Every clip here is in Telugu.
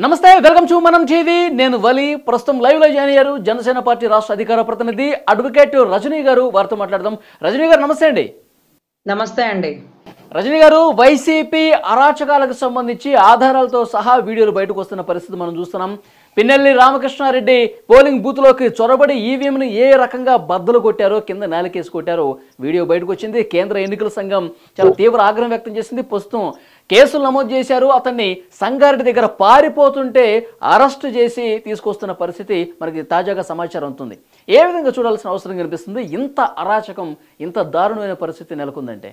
నమస్తే, వెల్కమ్ టు మనం టీవీ. నేను వలి. ప్రస్తుతం లైవ్ లో జాయిన్ అయ్యారు జనసేన పార్టీ రాష్ట్ర అధికార ప్రతినిధి అడ్వకేట్ రజనీ గారు. వారితో మాట్లాడదాం. రజనీ గారు నమస్తే అండి. నమస్తే అండి. రజనీ గారు, వైసీపీ అరాచకాలకు సంబంధించి ఆధారాలతో సహా వీడియోలు బయటకు వస్తున్న పరిస్థితి మనం చూస్తున్నాం. పిన్నెల్లి రామకృష్ణారెడ్డి పోలింగ్ బూత్లోకి చొరబడి ఈవీఎంను ఏ రకంగా బద్దలు కొట్టారో, కింద నేలకేసి కొట్టారో వీడియో బయటకు వచ్చింది. కేంద్ర ఎన్నికల సంఘం చాలా తీవ్ర ఆగ్రహం వ్యక్తం చేసింది. ప్రస్తుతం కేసులు నమోదు చేశారు. అతన్ని సంగారెడ్డి దగ్గర పారిపోతుంటే అరెస్టు చేసి తీసుకొస్తున్న పరిస్థితి మనకి తాజాగా సమాచారం ఉంటుంది. ఏ విధంగా చూడాల్సిన అవసరం కనిపిస్తుంది? ఇంత అరాచకం, ఇంత దారుణమైన పరిస్థితి నెలకొందంటే?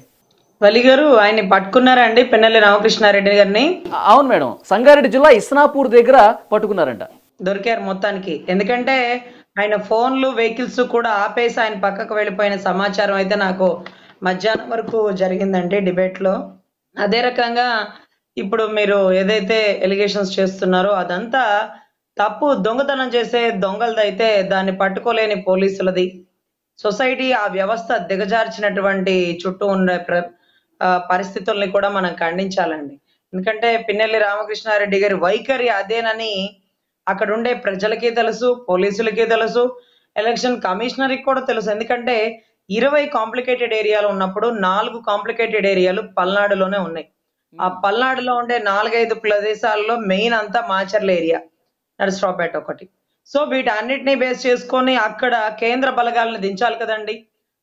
వలి గారు, ఆయన్ని పట్టుకున్నారా అండి, పిన్నెల్లి రామకృష్ణారెడ్డి గారిని? అవును మేడం, సంగారెడ్డి జిల్లా ఇస్నాపూర్ దగ్గర పట్టుకున్నారంట. దొరికారు మొత్తానికి. ఎందుకంటే ఆయన ఫోన్లు, వెహికల్స్ కూడా ఆపేసి ఆయన పక్కకు వెళ్ళిపోయిన సమాచారం అయితే నాకు మధ్యాహ్నం వరకు జరిగిందండి డిబేట్ లో. అదే రకంగా ఇప్పుడు మీరు ఏదైతే ఎలిగేషన్స్ చేస్తున్నారో అదంతా తప్పు. దొంగతనం చేసే దొంగలదైతే దాన్ని పట్టుకోలేని పోలీసులది. సొసైటీ, ఆ వ్యవస్థ దిగజార్చినటువంటి చుట్టూ ఉండే పరిస్థితుల్ని కూడా మనం ఖండించాలండి. ఎందుకంటే పిన్నెల్లి రామకృష్ణారెడ్డి గారి వైఖరి అదేనని అక్కడ ఉండే ప్రజలకి తెలుసు, పోలీసులకి తెలుసు, ఎలక్షన్ కమిషనర్కి కూడా తెలుసు. ఎందుకంటే 20 కాంప్లికేటెడ్ ఏరియాలు ఉన్నప్పుడు 4 కాంప్లికేటెడ్ ఏరియాలు పల్నాడులోనే ఉన్నాయి. ఆ పల్నాడులో ఉండే 4-5 ప్రదేశాల్లో మెయిన్ అంతా మాచర్ల ఏరియా, నరసరావుపేట ఒకటి. సో వీటన్నిటిని బేస్ చేసుకొని అక్కడ కేంద్ర బలగాలను దించాలి కదండి.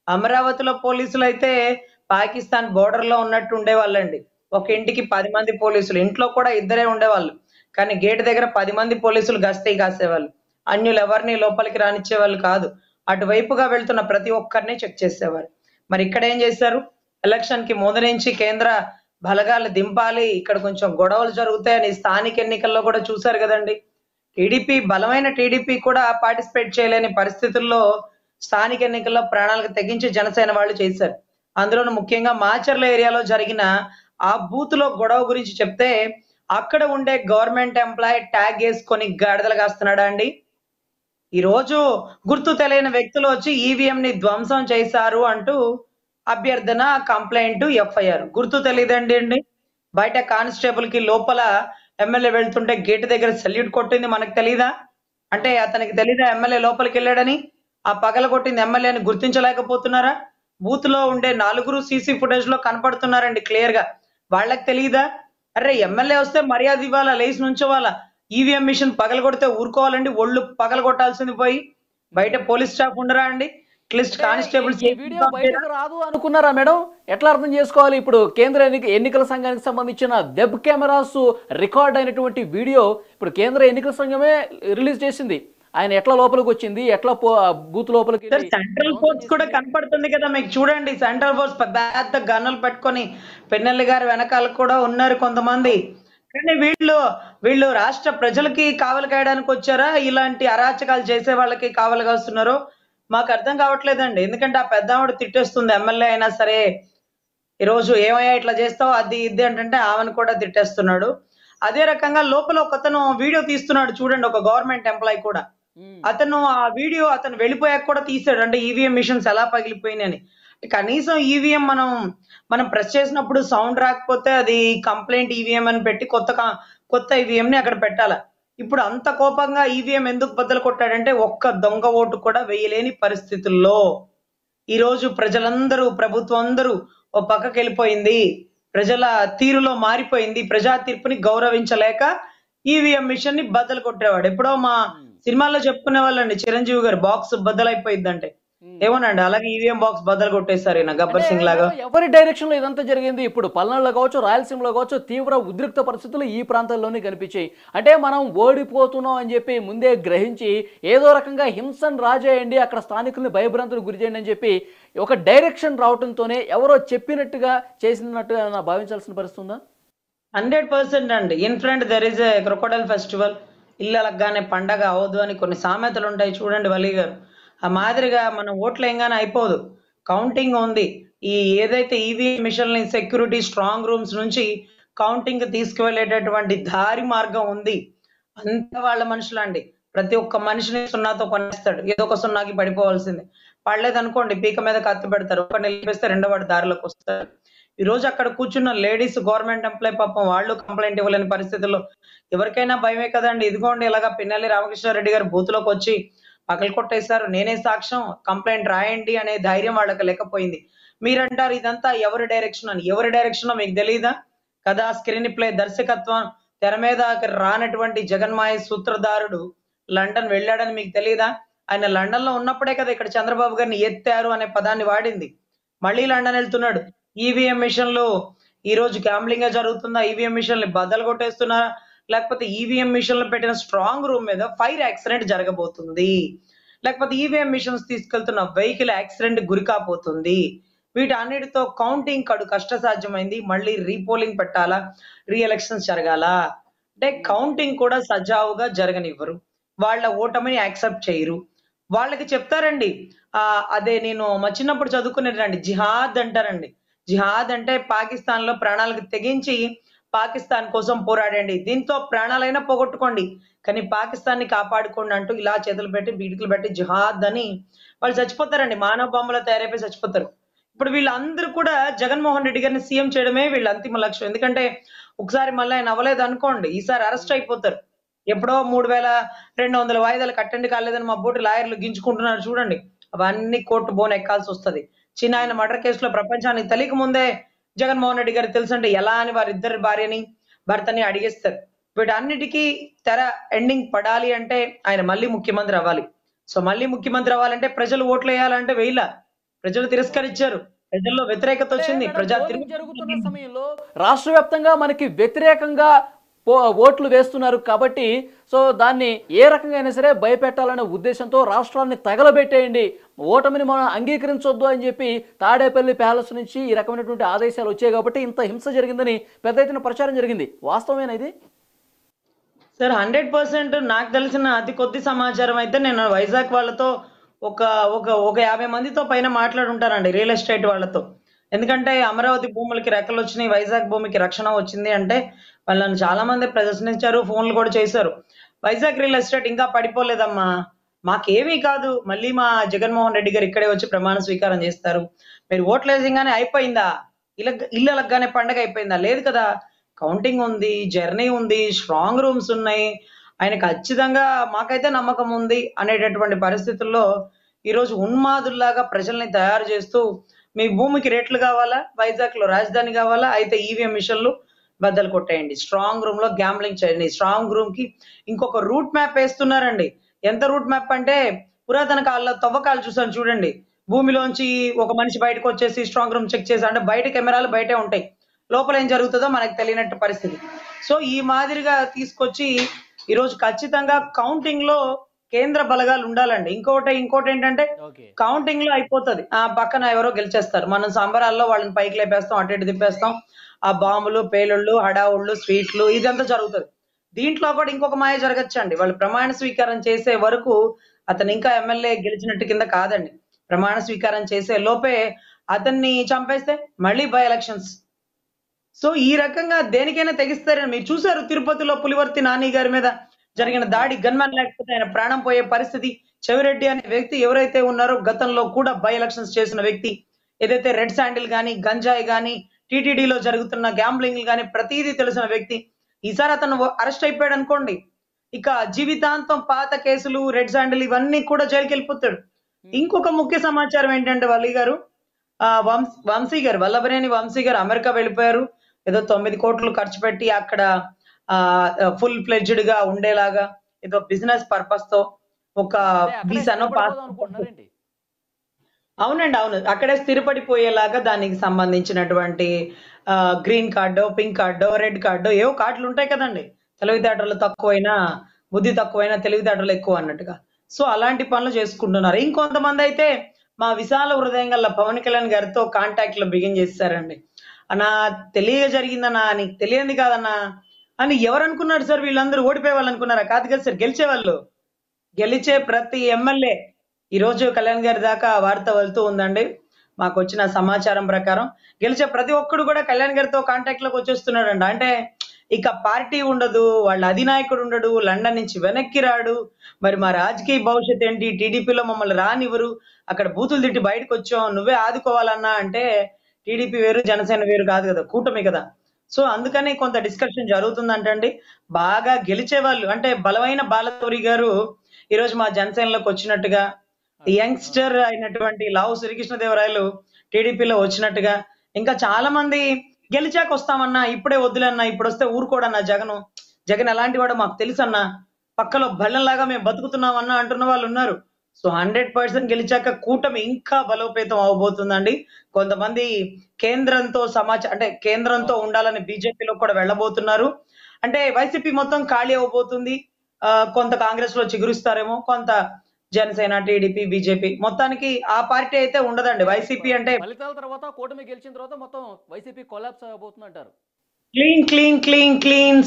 అమరావతిలో పోలీసులు అయితే పాకిస్తాన్ బోర్డర్ లో ఉన్నట్టు ఉండేవాళ్ళండి. ఒక ఇంటికి 10 మంది పోలీసులు, ఇంట్లో కూడా 2 ఉండేవాళ్ళు. కానీ గేట్ దగ్గర 10 మంది పోలీసులు గస్తీ కాసేవాళ్ళు. అన్యులు ఎవరిని లోపలికి రానిచ్చేవాళ్ళు కాదు. అటువైపుగా వెళ్తున్న ప్రతి ఒక్కరిని చెక్ చేసేవారు. మరి ఇక్కడ ఏం చేశారు? ఎలక్షన్ కి ముందు నుంచి కేంద్ర బలగాలు దింపాలి, ఇక్కడ కొంచెం గొడవలు జరుగుతాయని స్థానిక ఎన్నికల్లో కూడా చూశారు కదండి. బలమైన టీడీపీ కూడా పార్టిసిపేట్ చేయలేని పరిస్థితుల్లో స్థానిక ఎన్నికల్లో ప్రాణాలకు తెగించి జనసేన వాళ్ళు చేశారు. అందులోనూ ముఖ్యంగా మాచర్ల ఏరియాలో జరిగిన ఆ బూత్ లో గొడవ గురించి చెప్తే, అక్కడ ఉండే గవర్నమెంట్ ఎంప్లాయీ ట్యాగ్ వేసుకొని గాడిదలు కాస్తున్నాడా అండి? ఈ రోజు గుర్తు తెలియని వ్యక్తులు వచ్చి ఈవీఎం ని ధ్వంసం చేశారు అంటూ అభ్యర్థన, కంప్లైంట్, ఎఫ్ఐఆర్. గుర్తు తెలియదండి అండి. బయట కానిస్టేబుల్ కి లోపల ఎమ్మెల్యే వెళ్తుంటే గేట్ దగ్గర సెల్యూట్ కొట్టింది మనకు తెలీదా? అంటే అతనికి తెలీదా ఎమ్మెల్యే లోపలికి వెళ్ళాడని? ఆ పగల కొట్టింది ఎమ్మెల్యేని గుర్తించలేకపోతున్నారా? బూత్ లో ఉండే 4 సీసీ ఫుటేజ్ లో కనపడుతున్నారండి క్లియర్ గా. వాళ్ళకి తెలియదా? అరే ఎమ్మెల్యే వస్తే మర్యాద ఇవ్వాలా, లేచి నుంచోవాలా. ఈవీఎం మిషన్ పగల కొడితే ఊరుకోవాలండి, ఒళ్ళు పగల కొట్టాల్సింది పోయి. బయట పోలీస్ స్టాఫ్ ఉండరా అండి? కానిస్టేబుల్స్ ఈ వీడియో బయటకు రాదు అనుకున్నారా మేడం? ఎట్లా అర్థం చేసుకోవాలి? ఇప్పుడు కేంద్ర ఎన్నికల సంఘానికి సంబంధించిన వెబ్ కెమెరాస్ రికార్డ్ అయినటువంటి వీడియో ఇప్పుడు కేంద్ర ఎన్నికల సంఘమే రిలీజ్ చేసింది. ఆయన ఎట్లా లోపలికి వచ్చింది, ఎట్లా బూత్ లోపలికి. సెంట్రల్ ఫోర్స్ కూడా కనపడుతుంది కదా మీకు, చూడండి. సెంట్రల్ ఫోర్స్ పెద్ద గన్నులు పెట్టుకొని పిన్నెల్లి గారి వెనకాల కూడా ఉన్నారు కొంతమంది. కానీ వీళ్ళు రాష్ట్ర ప్రజలకి కావలి కాయడానికి వచ్చారా, ఇలాంటి అరాచకాలు చేసే వాళ్ళకి కావలి కాస్తున్నారో మాకు అర్థం కావట్లేదండి. ఎందుకంటే ఆ పెద్ద ఆవిడ తిట్టేస్తుంది, ఎమ్మెల్యే అయినా సరే. ఈరోజు ఏమయ్యా ఇట్లా చేస్తావు, అది ఇది అంటే ఆమెను కూడా తిట్టేస్తున్నాడు. అదే రకంగా లోపల ఒకతను వీడియో తీస్తున్నాడు చూడండి, ఒక గవర్నమెంట్ ఎంప్లాయీ కూడా. అతను ఆ వీడియో అతను వెళ్ళిపోయాక కూడా తీసాడు. అంటే ఈవీఎం మిషన్స్ ఎలా పగిలిపోయినాయని. కనీసం ఈవీఎం మనం ప్రెస్ చేసినప్పుడు సౌండ్ రాకపోతే అది కంప్లైంట్ ఈవీఎం అని పెట్టి కొత్త ఈవీఎం ని అక్కడ పెట్టాల. ఇప్పుడు అంత కోపంగా ఈవీఎం ఎందుకు బద్దలు కొట్టాడంటే, ఒక్క దొంగ ఓటు కూడా వేయలేని పరిస్థితుల్లో ఈ రోజు ప్రజలందరూ, ప్రభుత్వం అందరూ ఓ పక్కకి వెళ్ళిపోయింది. ప్రజల తీరులో మారిపోయింది. ప్రజా తీర్పుని గౌరవించలేక ఈవీఎం మిషన్ ని బద్దలు కొట్టేవాడు. ఎప్పుడో మా సినిమాల్లో చెప్పుకునే వాళ్ళండి, చిరంజీవి గారు బాక్స్ బద్దలైపోయిందంటే. ఏమోనండి, అలాగే ఈవీఎం బాక్స్ బద్దలు కొట్టేశారు ఈయన గబ్బర్ సింగ్ లాగా. ఎవరి డైరెక్షన్ లో ఇదంతా జరిగింది? ఇప్పుడు పల్నాడులో కావచ్చు, రాయలసీమలో కావచ్చు, తీవ్ర ఉద్రిక్త పరిస్థితులు ఈ ప్రాంతాల్లోనే కనిపించాయి. అంటే మనం ఓడిపోతున్నాం అని చెప్పి ముందే గ్రహించి ఏదో రకంగా హింసను రాజేయండి, అక్కడ స్థానికుల్ని భయభ్రాంతులకు గురి చేయండి అని చెప్పి ఒక డైరెక్షన్ రావడంతోనే ఎవరో చెప్పినట్టుగా చేసినట్టుగా భావించాల్సిన పరిస్థితి ఉందా? 100% అండి. In front there is a crocodile festival. ఇల్లు అలగ్గానే పండగ అవదు అని కొన్ని సామెతలు ఉంటాయి చూడండి వలి గారు. ఆ మాదిరిగా మనం ఓట్లు ఏంగానే అయిపోదు, కౌంటింగ్ ఉంది. ఏదైతే EVM machine security strong rooms నుంచి కౌంటింగ్ తీసుకువెళ్ళేటటువంటి దారి మార్గం ఉంది. అంత వాళ్ళ మనుషులండి. ప్రతి ఒక్క మనిషిని సున్నాతో కొనేస్తాడు, ఏదో ఒక సున్నాకి పడిపోవాల్సిందే. పడలేదనుకోండి పీక మీద కత్తి పెడతారు, ఒకటి నిలిపేస్తే రెండో వాడి దారిలోకి వస్తారు. ఈ రోజు అక్కడ కూర్చున్న లేడీస్ గవర్నమెంట్ ఎంప్లాయ్ పాపం వాళ్ళు కంప్లైంట్ ఇవ్వలేని పరిస్థితుల్లో ఎవరికైనా భయమే కదండి. ఇదిగోండి ఇలాగా పిన్నెల్లి రామకృష్ణారెడ్డి గారు బూత్‌లోకి వచ్చి పగలు కొట్టేశారు. నేనే సాక్ష్యం, కంప్లైంట్ రాయండి అనే ధైర్యం వాళ్ళకి లేకపోయింది. మీరంటారు ఇదంతా ఎవరి డైరెక్షన్ అని. ఎవరి డైరెక్షనో మీకు తెలీదా? కథ, స్క్రీన్ ప్లే, దర్శకత్వం తెర మీద రానటువంటి జగన్మాయ సూత్రధారుడు లండన్ వెళ్ళాడని మీకు తెలీదా? ఆయన లండన్ లో ఉన్నప్పుడే కదా ఇక్కడ చంద్రబాబు గారిని ఎత్తారు అనే పదాన్ని వాడింది. మళ్ళీ లండన్ వెళ్తున్నాడు. ఈవీఎం మిషన్లు ఈ రోజు గ్యాంబ్లింగ్ జరుగుతుందా? ఈవీఎం మిషన్లు బద్దలు కొట్టేస్తున్నారా? లేకపోతే ఈవీఎం మిషన్లు పెట్టిన స్ట్రాంగ్ రూమ్ మీద ఫైర్ యాక్సిడెంట్ జరగబోతుంది, లేకపోతే ఈవీఎం మిషన్స్ తీసుకెళ్తున్న వెహికల్ యాక్సిడెంట్ గురి కాబోతుంది. వీటన్నిటితో కౌంటింగ్ కడు కష్టసాధ్యమైంది. మళ్ళీ రీపోలింగ్ పెట్టాలా, రీ ఎలక్షన్స్ జరగాల అంటే కౌంటింగ్ కూడా సజావుగా జరగనివ్వరు. వాళ్ళ ఓటమిని యాక్సెప్ట్ చేయరు. వాళ్ళకి చెప్తారండి. అదే నేను మా చిన్నప్పుడు చదువుకునేటండి జిహాద్ అంటారండి. జిహాద్ అంటే పాకిస్తాన్ లో ప్రాణాలకు తెగించి పాకిస్తాన్ కోసం పోరాడండి. దీంతో ప్రాణాలైనా పోగొట్టుకోండి కానీ పాకిస్తాన్ ని కాపాడుకోండి అంటూ ఇలా చేతులు పెట్టి బీటుకులు పెట్టి జిహాద్ అని వాళ్ళు చచ్చిపోతారండి. మానవ బొమ్మలో తయారైపోయి చచ్చిపోతారు. ఇప్పుడు వీళ్ళందరూ కూడా జగన్మోహన్ రెడ్డి గారిని సీఎం చేయడమే వీళ్ళ అంతిమ లక్ష్యం. ఎందుకంటే ఒకసారి మళ్ళీ ఆయన అవ్వలేదు అనుకోండి, ఈసారి అరెస్ట్ అయిపోతారు. ఎప్పుడో 3200 వాయిదాలు కట్టండి కాలేదని మా బోటి లాయర్లు గింజుకుంటున్నారు చూడండి. అవన్నీ కోర్టు బోన్ ఎక్కాల్సి వస్తుంది. చిన్న ఆయన మర్డర్ కేసులో ప్రపంచానికి తెలియక ముందే జగన్మోహన్ రెడ్డి గారికి తెలుసంటే ఎలా అని వారిద్దరి భార్యని భర్తని అడిగేస్తారు. వీటన్నిటికీ తెర ఎండింగ్ పడాలి అంటే ఆయన మళ్ళీ ముఖ్యమంత్రి అవ్వాలి. సో మళ్ళీ ముఖ్యమంత్రి అవ్వాలంటే ప్రజలు ఓట్లు వేయాలంటే వేయాల. ప్రజలు తిరస్కరించారు. ప్రజల్లో వ్యతిరేకత వచ్చింది. జరుగుతున్న సమయంలో రాష్ట్ర వ్యాప్తంగా మనకి వ్యతిరేకంగా ఓట్లు వేస్తున్నారు కాబట్టి సో దాన్ని ఏ రకంగా అయినా సరే భయపెట్టాలనే ఉద్దేశంతో రాష్ట్రాన్ని తగలబెట్టేయండి, ఓటమిని మనం అంగీకరించొద్దు అని చెప్పి తాడేపల్లి ప్యాలెస్ నుంచి ఈ రకమైనటువంటి ఆదేశాలు వచ్చాయి కాబట్టి ఇంత హింస జరిగిందని పెద్ద ఎత్తున ప్రచారం జరిగింది. వాస్తవమేనా ఇది? సార్ 100% నాకు తెలిసిన అతి కొద్ది సమాచారం అయితే నేను వైజాగ్ వాళ్ళతో ఒక ఒక ఒక 50 మందితో పైన మాట్లాడుంటారండి రియల్ ఎస్టేట్ వాళ్ళతో. ఎందుకంటే అమరావతి భూములకి రెక్కలు వచ్చినాయి, వైజాగ్ భూమికి రక్షణ వచ్చింది అంటే వాళ్ళని చాలా మంది ప్రదర్శించారు, ఫోన్లు కూడా చేశారు. వైజాగ్ రియల్ ఎస్టేట్ ఇంకా పడిపోలేదమ్మా, మాకేమీ కాదు, మళ్ళీ మా జగన్మోహన్ రెడ్డి గారు ఇక్కడే వచ్చి ప్రమాణ స్వీకారం చేస్తారు, మీరు ఓట్లు వేసింగానే అయిపోయిందా, ఇల్లు అలగ్గానే పండగ అయిపోయిందా? లేదు కదా, కౌంటింగ్ ఉంది, జర్నీ ఉంది, స్ట్రాంగ్ రూమ్స్ ఉన్నాయి, ఆయన ఖచ్చితంగా మాకైతే నమ్మకం ఉంది అనేటటువంటి పరిస్థితుల్లో ఈరోజు ఉన్మాదుల్లాగా ప్రజల్ని తయారు చేస్తూ మీ భూమికి రేట్లు కావాలా, వైజాగ్ లో రాజధాని కావాలా, అయితే ఈవీఎం మిషన్లు బద్దలు కొట్టేయండి, స్ట్రాంగ్ రూమ్ లో గ్యాంబ్లింగ్ చేయండి. స్ట్రాంగ్ రూమ్ కి ఇంకొక రూట్ మ్యాప్ వేస్తున్నారండి. ఎంత రూట్ మ్యాప్ అంటే పురాతన కాలంలో తవ్వకాలు చూసాను చూడండి, భూమిలోంచి ఒక మనిషి బయటకు వచ్చేసి స్ట్రాంగ్ రూమ్ చెక్ చేసి, అంటే బయట కెమెరాలు బయటే ఉంటాయి, లోపల ఏం జరుగుతుందో మనకు తెలియనట్టు పరిస్థితి. సో ఈ మాదిరిగా తీసుకొచ్చి ఈరోజు ఖచ్చితంగా కౌంటింగ్ లో కేంద్ర బలగాలు ఉండాలండి. ఇంకోటి ఏంటంటే కౌంటింగ్ లో అయిపోతుంది, ఆ పక్కన ఎవరో గెలిచేస్తారు, మనం సంబరాల్లో వాళ్ళని పైకి లేపేస్తాం, అటు ఇటు తిప్పేస్తాం, ఆ బాంబులు, పేలుళ్ళు, హడావుళ్ళు, స్వీట్లు ఇదంతా జరుగుతుంది. దీంట్లో కూడా ఇంకొక మాయ జరగచ్చండి. వాళ్ళు ప్రమాణ స్వీకారం చేసే వరకు అతను ఇంకా ఎమ్మెల్యే గెలిచినట్టు కింద కాదండి. ప్రమాణ స్వీకారం చేసే లోపే అతన్ని చంపేస్తే మళ్ళీ బై ఎలక్షన్స్. సో ఈ రకంగా దేనికైనా తెగిస్తారని మీరు చూసారు. తిరుపతిలో పులివర్తి నాని గారి మీద జరిగిన దాడి, గన్మ్యాన్ లేకపోతే ఆయన ప్రాణం పోయే పరిస్థితి. చెవిరెడ్డి అనే వ్యక్తి ఎవరైతే ఉన్నారో గతంలో కూడా బై ఎలక్షన్స్ చేసిన వ్యక్తి, ఏదైతే రెడ్ శాండిల్ గానీ, గంజాయి గానీ, టీటీడీలో జరుగుతున్న గ్యాంబ్లింగ్ గానీ ప్రతిదీ తెలిసిన వ్యక్తి. ఈసారి అతను అరెస్ట్ అయిపోయాడు అనుకోండి, ఇక జీవితాంతం పాత కేసులు, రెడ్ శాండిల్ ఇవన్నీ కూడా జైలుకి వెళ్ళిపోతాడు. ఇంకొక ముఖ్య సమాచారం ఏంటంటే వల్లి గారు, వంశీ గారు, వల్లభనేని వంశీ గారు అమెరికా వెళ్ళిపోయారు. ఏదో 9 కోట్లు ఖర్చు పెట్టి అక్కడ ఫుల్ ఫ్లెడ్జ్డ్ గా ఉండేలాగా ఏదో బిజినెస్ పర్పస్ తో ఒక వీసానో పాస్పోర్ట్, అవునండి అవును, అక్కడే స్థిరపడిపోయేలాగా దానికి సంబంధించినటువంటి గ్రీన్ కార్డో, పింక్ కార్డో, రెడ్ కార్డో, ఏవో కార్డులు ఉంటాయి కదండి. తెలివితేటలు తక్కువైనా, బుద్ధి తక్కువైనా తెలివితేటలు ఎక్కువ అన్నట్టుగా. సో అలాంటి పనులు చేసుకుంటున్నారు. ఇంకొంతమంది అయితే మా విశాల హృదయం గల పవన్ కళ్యాణ్ గారితో కాంటాక్ట్ లో బిగిన్ చేశారండి. అన్నా తెలియ జరిగిందన్నా, నీకు తెలియంది కాదన్నా అని ఎవరు అనుకున్నారు సార్? వీళ్ళందరూ ఓడిపోయే వాళ్ళు అనుకున్నారా? కాదు కదా సార్, గెలిచేవాళ్ళు. గెలిచే ప్రతి ఎమ్మెల్యే ఈరోజు కళ్యాణ్ గారి దాకా వార్త వెళ్తూ ఉందండి. మాకు వచ్చిన సమాచారం ప్రకారం గెలిచే ప్రతి ఒక్కడు కూడా కళ్యాణ్ గారితో కాంటాక్ట్ లోకి వచ్చేస్తున్నాడండి. అంటే ఇక పార్టీ ఉండదు, వాళ్ళ అధినాయకుడు ఉండడు, లండన్ నుంచి వెనక్కి రాడు, మరి మా రాజకీయ భవిష్యత్ ఏంటి, టీడీపీలో మమ్మల్ని రానివ్వరు, అక్కడ బూతులు తిట్టి బయటకు వచ్చాం, నువ్వే ఆదుకోవాలన్నా అంటే టీడీపీ వేరు జనసేన వేరు కాదు కదా, కూటమి కదా. సో అందుకని కొంత డిస్కషన్ జరుగుతుందంటండి. బాగా గెలిచే వాళ్ళు అంటే బలమైన బాలశౌరి గారు ఈరోజు మా జనసేనలోకి వచ్చినట్టుగా, యంగ్స్టర్ అయినటువంటి లావు శ్రీకృష్ణదేవరాయలు టీడీపీలో వచ్చినట్టుగా, ఇంకా చాలా మంది గెలిచాక వస్తామన్నా, ఇప్పుడే వద్దులన్నా, ఇప్పుడు వస్తే ఊరుకోడన్నా జగన్ ఎలాంటి వాడో మాకు తెలుసన్నా, పక్కలో బల్లెంలాగా మేము బతుకుతున్నామన్నా అంటున్న వాళ్ళు ఉన్నారు. సో 100% గెలిచాక కూటమి ఇంకా బలోపేతం అవబోతుందండి. కొంతమంది కేంద్రంతో అంటే కేంద్రంతో ఉండాలని బీజేపీలో కూడా వెళ్ళబోతున్నారు. అంటే వైసీపీ మొత్తం ఖాళీ అవబోతుంది. కొంత కాంగ్రెస్ లో చిగురుస్తారేమో, కొంత జనసేన, టీడీపీ, బీజేపీ, మొత్తానికి ఆ పార్టీ అయితే ఉండదండి. వైసీపీ అంటే ఫలితాల తర్వాత కూటమి గెలిచిన తర్వాత మొత్తం వైసీపీ కొలాప్స్ అవబోతుంది అంటారు. క్లీన్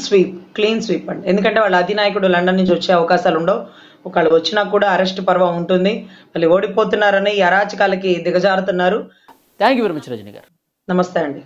స్వీప్ అండి. ఎందుకంటే వాళ్ళ అధినాయకుడు లండన్ నుంచి వచ్చే అవకాశాలు ఉండవు. ఒకళ్ళు వచ్చినా కూడా అరెస్ట్ పర్వం ఉంటుంది. మళ్ళీ ఓడిపోతున్నారని ఈ అరాచకాలకి దిగజారుతున్నారు. Thank you very much Rajani garu. నమస్తే అండి.